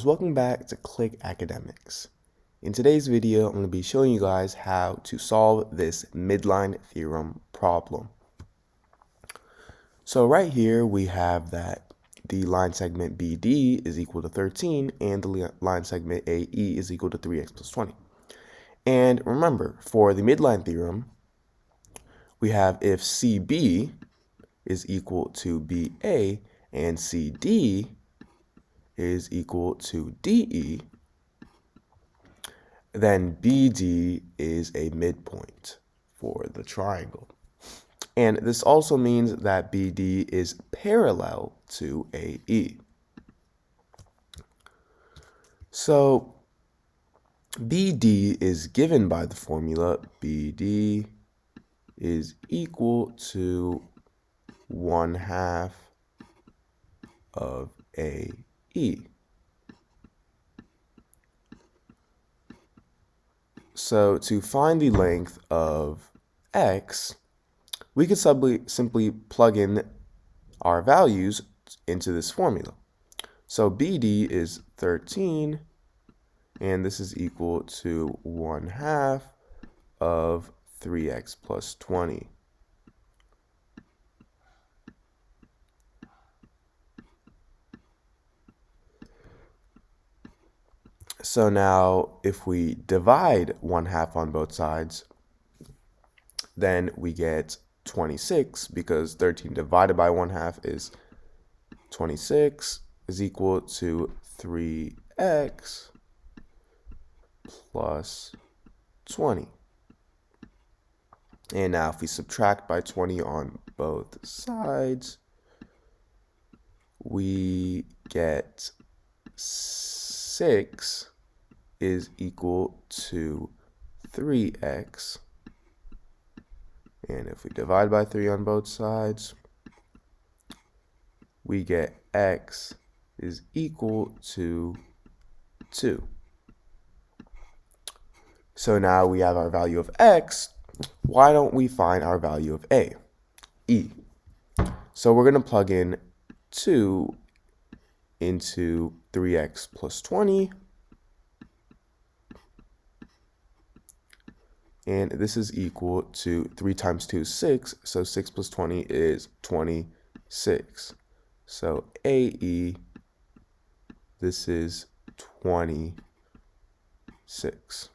Welcome back to Click Academics. In today's video, I'm going to be showing you guys how to solve this midline theorem problem. So right here we have that the line segment BD is equal to 13 and the line segment AE is equal to 3x plus 20. And remember, for the midline theorem, we have if CB is equal to BA and CD is equal to DE, then BD is a midpoint for the triangle. And this also means that BD is parallel to AE. So BD is given by the formula BD is equal to 1/2 of AE. So to find the length of x, we could simply plug in our values into this formula. So BD is 13, and this is equal to 1/2 of 3x plus 20. So now if we divide 1/2 on both sides, then we get 26, because 13 divided by 1/2 is 26, is equal to 3x plus 20. And now if we subtract by 20 on both sides, we get 6 is equal to 3x. And if we divide by 3 on both sides, we get x is equal to 2. So now we have our value of x. Why don't we find our value of a? E. So we're going to plug in 2 into 3x plus 20. And this is equal to 3 times 2 is 6. So 6 plus 20 is 26. So AE, this is 26.